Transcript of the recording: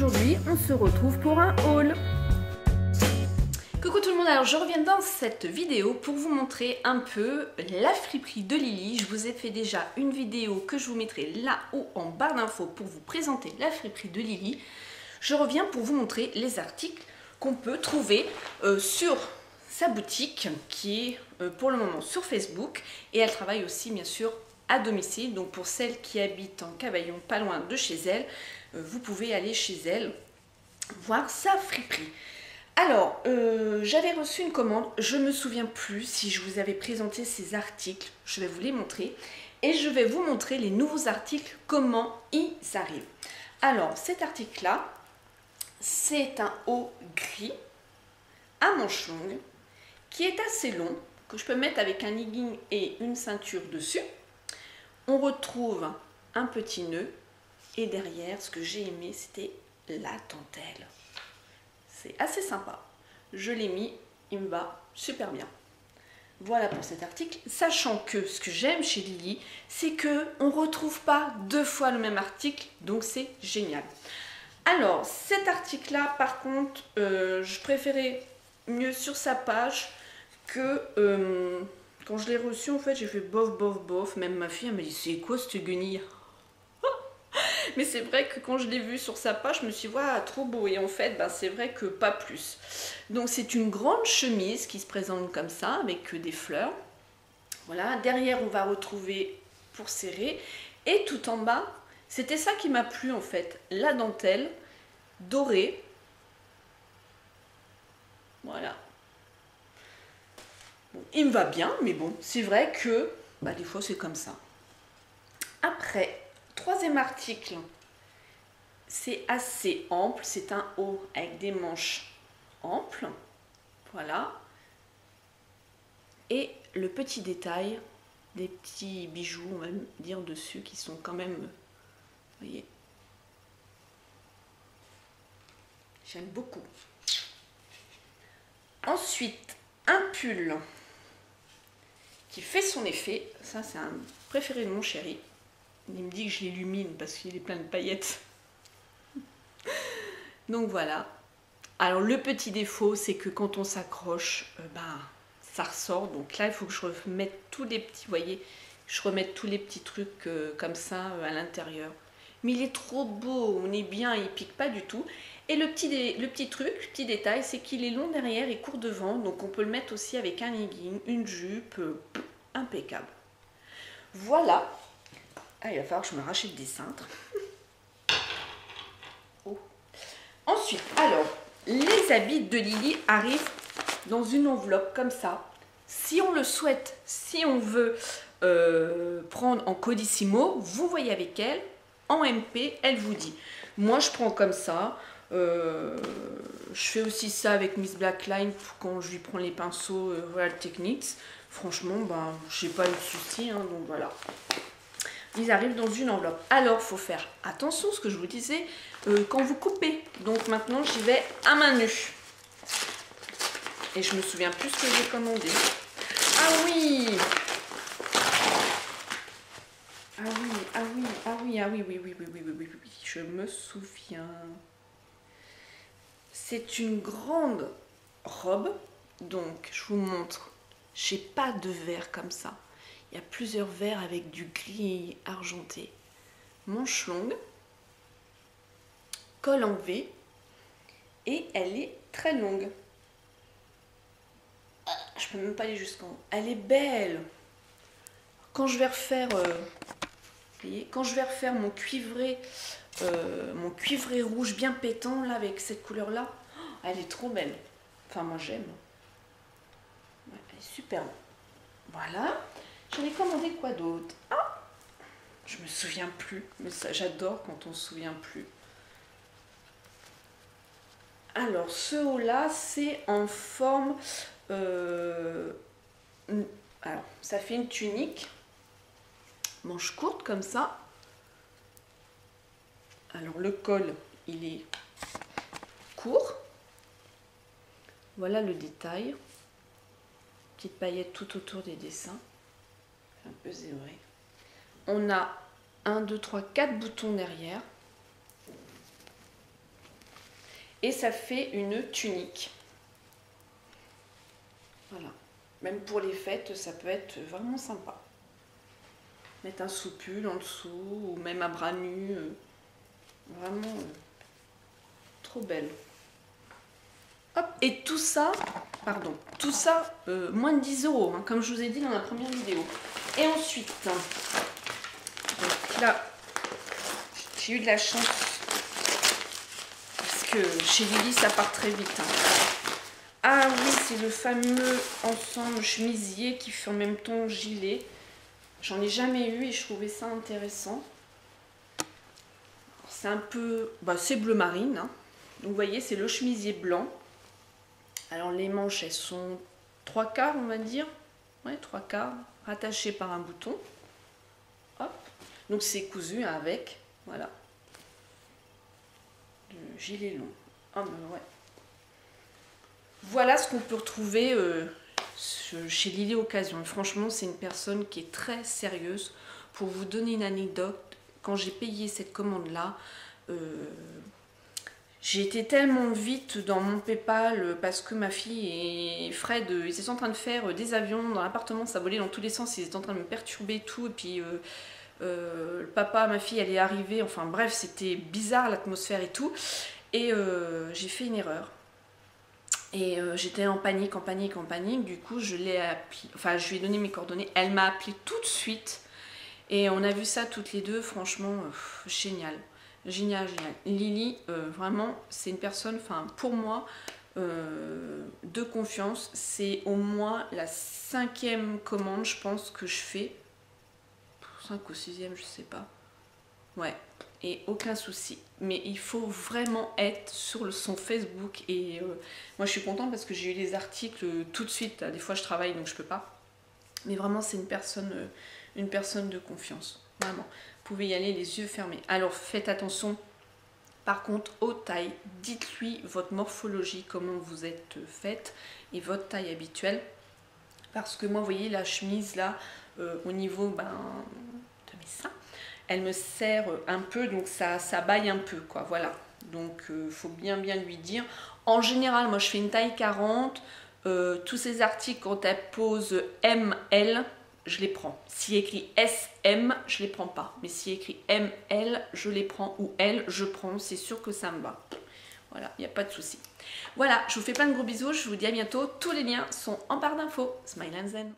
aujourd'hui on se retrouve pour un haul. Coucou tout le monde, alors je reviens dans cette vidéo pour vous montrer un peu la friperie de Lily. Je vous ai fait déjà une vidéo que je vous mettrai là-haut en barre d'infos pour vous présenter la friperie de Lily. Je reviens pour vous montrer les articles qu'on peut trouver sur sa boutique qui est pour le moment sur Facebook, et elle travaille aussi bien sûr à domicile. Donc pour celles qui habitent en Cavaillon, pas loin de chez elle, vous pouvez aller chez elle voir sa friperie. Alors, j'avais reçu une commande, je ne me souviens plus si je vous avais présenté ces articles, je vais vous les montrer. Et je vais vous montrer les nouveaux articles, comment ils arrivent. Alors, cet article-là, c'est un haut gris à manches longues, qui est assez long, que je peux mettre avec un legging et une ceinture dessus. On retrouve un petit nœud, et derrière, ce que j'ai aimé, c'était la dentelle. C'est assez sympa. Je l'ai mis, il me va super bien. Voilà pour cet article. Sachant que ce que j'aime chez Lily, c'est qu'on ne retrouve pas deux fois le même article, donc c'est génial. Alors, cet article-là, par contre, je préférais mieux sur sa page que quand je l'ai reçu. En fait, j'ai fait bof, bof, bof. Même ma fille, elle m'a dit, c'est quoi cette guenille? Mais c'est vrai que quand je l'ai vu sur sa page, je me suis dit, waouh, trop beau. Et en fait, ben, c'est vrai que pas plus. Donc, c'est une grande chemise qui se présente comme ça, avec des fleurs. Voilà. Derrière, on va retrouver pour serrer. Et tout en bas, c'était ça qui m'a plu, en fait. La dentelle dorée. Voilà. Bon, il me va bien, mais bon, c'est vrai que bah, des fois, c'est comme ça. Après, troisième article, c'est assez ample, c'est un haut avec des manches amples, voilà. Et le petit détail, des petits bijoux, on va dire dessus, qui sont quand même, vous voyez, j'aime beaucoup. Ensuite, un pull qui fait son effet, ça c'est un préféré de mon chéri. Il me dit que je l'illumine parce qu'il est plein de paillettes. Donc voilà. Alors le petit défaut, c'est que quand on s'accroche, ça ressort. Donc là, il faut que je remette tous les petits, vous voyez, je remette tous les petits trucs comme ça à l'intérieur. Mais il est trop beau, on est bien, il pique pas du tout. Et le petit détail, c'est qu'il est long derrière et court devant. Donc on peut le mettre aussi avec un legging, une jupe, impeccable. Voilà. Ah, il va falloir que je me rachète des cintres. Oh. Ensuite, alors, les habits de Lily arrivent dans une enveloppe comme ça. Si on le souhaite, si on veut prendre en Codissimo, vous voyez avec elle, en MP, elle vous dit. Moi, je prends comme ça. Je fais aussi ça avec Miss Blackline quand je lui prends les pinceaux Royal Techniques. Franchement, ben, je n'ai pas eu de souci, hein, donc voilà. Ils arrivent dans une enveloppe. Alors, il faut faire attention, ce que je vous disais, quand vous coupez. Donc maintenant, j'y vais à main nue. Et je me souviens plus ce que j'ai commandé. Ah oui! Ah oui, ah oui, ah oui, ah oui, oui, oui, oui, oui, oui, oui, oui, je me souviens. C'est une grande robe. Donc, je vous montre. J'ai pas de verre comme ça. Il y a plusieurs verres avec du gris argenté. Manche longue, col en V, et elle est très longue. Je peux même pas aller jusqu'en haut. Elle est belle. Quand je vais refaire, voyez, quand je vais refaire mon cuivré rouge bien pétant là avec cette couleur là, elle est trop belle. Enfin moi j'aime. Ouais, elle est super. Voilà. J'en ai commandé quoi d'autre? Ah, je me souviens plus, mais ça j'adore quand on se souvient plus. Alors ce haut là, c'est en forme, alors ça fait une tunique, manche courte comme ça. Alors le col, il est court. Voilà le détail. Petite paillette tout autour des dessins. Un peu zébré. On a 1, 2, 3, 4 boutons derrière. et ça fait une tunique. Voilà. Même pour les fêtes, ça peut être vraiment sympa. Mettre un sous-pull en dessous, ou même à bras nus. Vraiment trop belle. Hop, et tout ça, moins de 10 €, hein, comme je vous ai dit dans la première vidéo. Et ensuite, donc là, j'ai eu de la chance, parce que chez Lily, ça part très vite. Hein. Ah oui, c'est le fameux ensemble chemisier qui fait en même temps gilet. J'en ai jamais eu et je trouvais ça intéressant. C'est un peu, c'est bleu marine. Hein. Donc vous voyez, c'est le chemisier blanc. Alors les manches, elles sont 3/4, on va dire. Ouais, 3/4, rattachées par un bouton. Hop. Donc c'est cousu avec, voilà. Le gilet long. Ah ben ouais. Voilà ce qu'on peut retrouver chez Lily Occasion. Franchement, c'est une personne qui est très sérieuse. Pour vous donner une anecdote, quand j'ai payé cette commande-là, j'ai été tellement vite dans mon PayPal parce que ma fille et Fred, ils étaient en train de faire des avions dans l'appartement, ça volait dans tous les sens, ils étaient en train de me perturber et tout. Et puis le papa, ma fille, elle est arrivée, enfin bref, c'était bizarre l'atmosphère et tout. Et j'ai fait une erreur. Et j'étais en panique. Du coup, je l'ai appelé, enfin, je lui ai donné mes coordonnées. Elle m'a appelé tout de suite. Et on a vu ça toutes les deux. Franchement, génial. Génial. Lily, vraiment, c'est une personne, enfin, pour moi, de confiance. C'est au moins la 5e commande, je pense, que je fais. 5 ou 6e, je sais pas. Ouais. Et aucun souci, mais il faut vraiment être sur son Facebook. Et moi je suis contente parce que j'ai eu les articles tout de suite. Des fois je travaille donc je peux pas, mais vraiment c'est une personne de confiance, vraiment. Vous pouvez y aller les yeux fermés. Alors faites attention par contre aux tailles. Dites-lui votre morphologie, comment vous êtes faite et votre taille habituelle, parce que moi vous voyez la chemise là au niveau de mes seins, elle me serre un peu, donc ça baille un peu, quoi, voilà. Donc, faut bien lui dire. En général, moi, je fais une taille 40. Tous ces articles, quand elle pose ML, je les prends. S'il écrit SM, je les prends pas. Mais s'il écrit ML, je les prends. Ou L, je prends. C'est sûr que ça me va. Voilà, il n'y a pas de souci. Voilà, je vous fais plein de gros bisous. Je vous dis à bientôt. Tous les liens sont en barre d'infos. Smile and Zen.